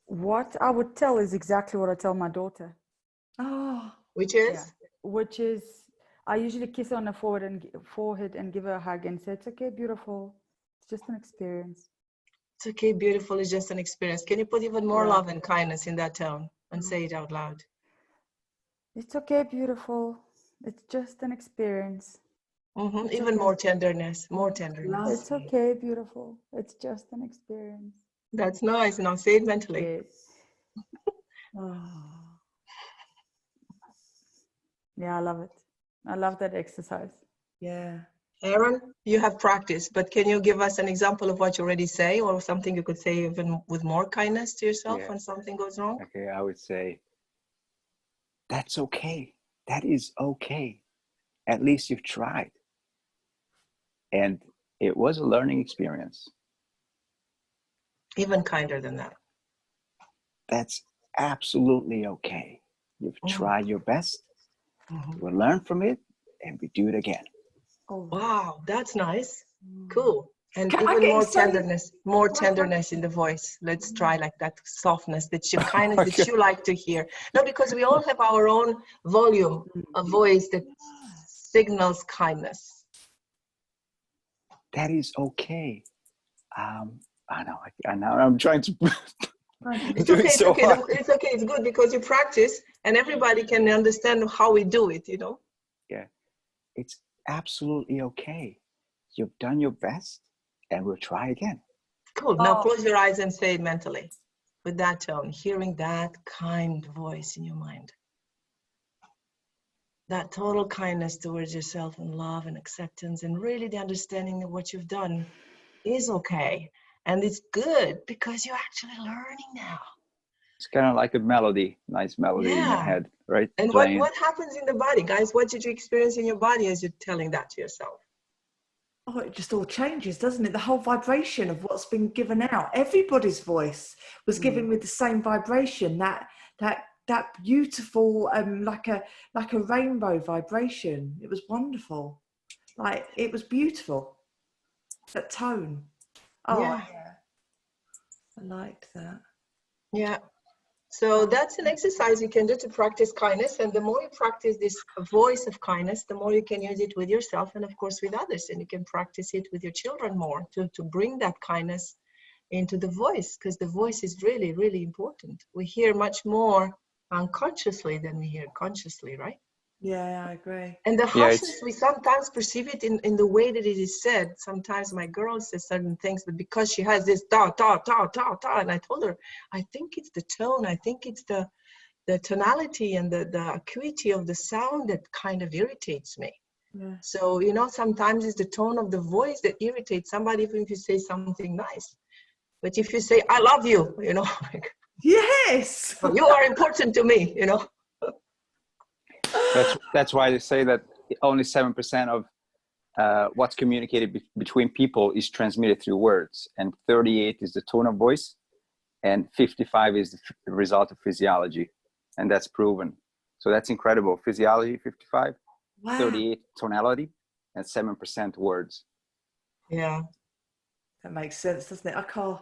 What I would tell is exactly what I tell my daughter. Oh, Which is? Yeah. Which is, I usually kiss her on the forehead and give her a hug and say, it's okay, beautiful. It's just an experience. It's okay, beautiful is just an experience. Can you put even more love and kindness in that tone and say it out loud? It's okay, beautiful. It's just an experience. Even okay. More tenderness, more tenderness. It's okay, beautiful. It's just an experience. That's nice. Now say it mentally. Yes. Yeah, I love it. I love that exercise. yeah. Aaron, you have practice, but can you give us an example of what you already say, or something you could say even with more kindness to yourself when something goes wrong? Okay, I would say, that's okay. That is okay. At least you've tried. And it was a learning experience. Even kinder than that. That's absolutely okay. You've tried your best. We'll learn from it and we do it again. Oh, wow, that's nice. Cool. And Can even more tenderness in the voice. Let's try like that softness, that you kindness that you like to hear. No, because we all have our own volume, a voice that signals kindness. That is okay. I know. I'm trying to. It's okay. It's okay. It's okay. It's good because you practice, and everybody can understand how we do it. You know. Yeah, it's absolutely okay. You've done your best, and we'll try again. Cool. Now close your eyes and say it mentally, with that tone, hearing that kind voice in your mind. That total kindness towards yourself and love and acceptance, and really the understanding that what you've done is okay. And it's good because you're actually learning now. It's kind of like a melody, nice melody in your head, right? And what happens in the body, guys? What did you experience in your body as you're telling that to yourself? Oh, it just all changes, doesn't it? The whole vibration of what's been given out. Everybody's voice was given with the same vibration. That beautiful, like a rainbow vibration. It was wonderful. Like, it was beautiful. That tone. Oh, yeah. I liked that. Yeah. So that's an exercise you can do to practice kindness. And the more you practice this voice of kindness, the more you can use it with yourself and, of course, with others. And you can practice it with your children more to bring that kindness into the voice, because the voice is really, really important. We hear much more unconsciously than we hear consciously, right? Yeah, I agree. And the harshness, we sometimes perceive it in the way that it is said. Sometimes my girl says certain things, but because she has this ta, ta, ta, ta, ta, and I told her, I think it's the tone, I think it's the tonality and the acuity of the sound that kind of irritates me. Yeah. So, you know, sometimes it's the tone of the voice that irritates somebody, even if you say something nice. But if you say, I love you, you know, like, yes, you are important to me, you know. That's why they say that only 7% of what's communicated between people is transmitted through words, and 38 is the tone of voice, and 55 is the result of physiology, and that's proven. So that's incredible. Physiology 55, wow. 38 tonality, and 7% words. Yeah. That makes sense, doesn't it? I can't.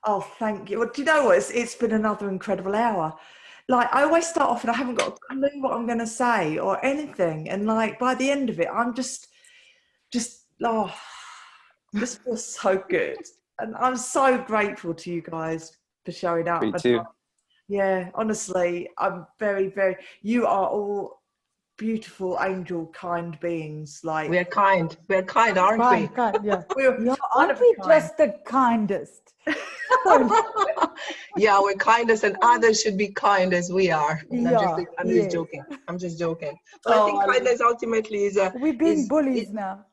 Oh, thank you. Well, do you know what? It's been another incredible hour. like I always start off and I haven't got a clue what I'm going to say or anything, and like by the end of it I'm just oh, this feels so good, and I'm so grateful to you guys for showing up. Me too. Yeah, honestly, I'm very, very, you are all beautiful, angel, kind beings. Like, We're kind, aren't we? Kind, yeah. we're Yeah, one aren't of a we kind. just the kindest? Yeah, we're kindest, and others should be kind as we are. Yeah, I'm yes. just joking. I'm just joking. But I Oh, think kindness ultimately is a We're being bullies now.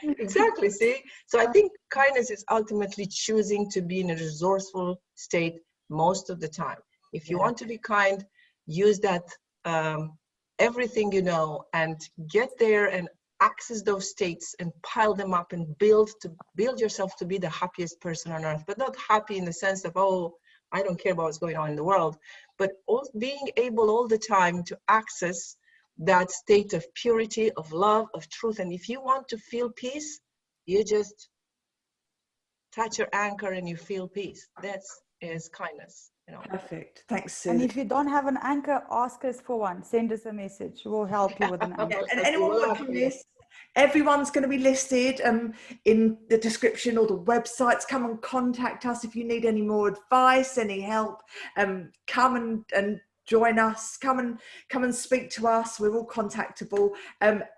exactly. See, so I think kindness is ultimately choosing to be in a resourceful state most of the time. If you Yeah. want to be kind, use that everything you know and get there and access those states and pile them up and build yourself to be the happiest person on earth, but not happy in the sense of, oh, I don't care about what's going on in the world, but also being able all the time to access that state of purity, of love, of truth. And if you want to feel peace, you just touch your anchor and you feel peace. That is kindness, you know. Perfect. Thanks, And Sue. if you don't have an anchor, ask us for one. Send us a message. We'll help you with an anchor. And anyone watching this, everyone's going to be listed in the description, or the websites. Come and contact us if you need any more advice, any help. Come and join us. Come and speak to us. We're all contactable.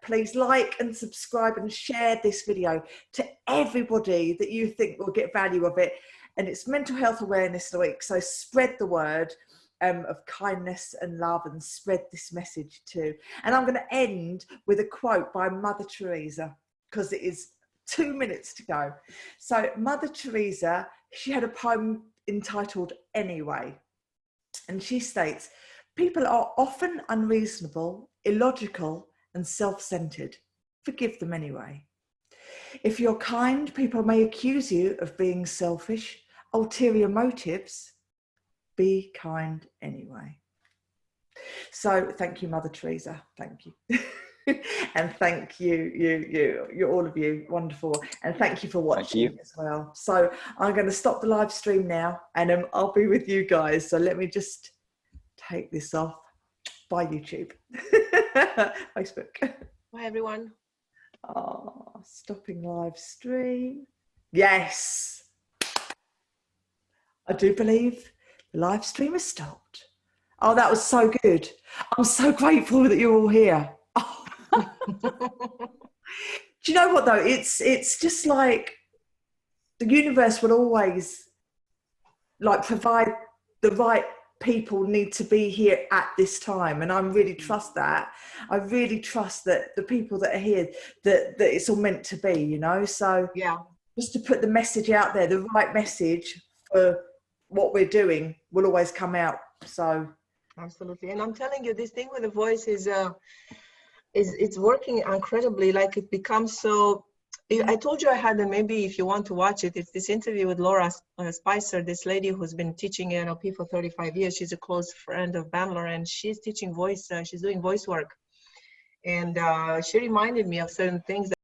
Please like and subscribe and share this video to everybody that you think will get value of it. And it's Mental Health Awareness Week, so spread the word of kindness and love, and spread this message too. And I'm going to end with a quote by Mother Teresa, because it is 2 minutes to go. So Mother Teresa, she had a poem entitled Anyway, and she states, people are often unreasonable, illogical, and self-centered. Forgive them anyway. If you're kind, people may accuse you of being selfish, ulterior motives. Be kind anyway. So thank you, Mother Teresa. Thank you. And thank you, all of you, wonderful. And thank you for watching as well. So I'm going to stop the live stream now, and I'll be with you guys. So let me just take this off. Bye, YouTube. Facebook. Bye, everyone. Oh, stopping live stream. Yes. I do believe the live stream has stopped. Oh, that was so good. I'm so grateful that you're all here. Oh. Do you know what though? It's just like the universe will always like provide the right people need to be here at this time, and I really trust that. I really trust that the people that are here, that it's all meant to be, you know. So yeah, just to put the message out there, the right message for what we're doing will always come out. So absolutely. And I'm telling you, this thing with the voice is it's working incredibly. Like, it becomes so. I told you I had, and maybe if you want to watch it, it's this interview with Laura Spicer, this lady who's been teaching NLP for 35 years. She's a close friend of Bandler, and she's teaching voice. She's doing voice work, and she reminded me of certain things that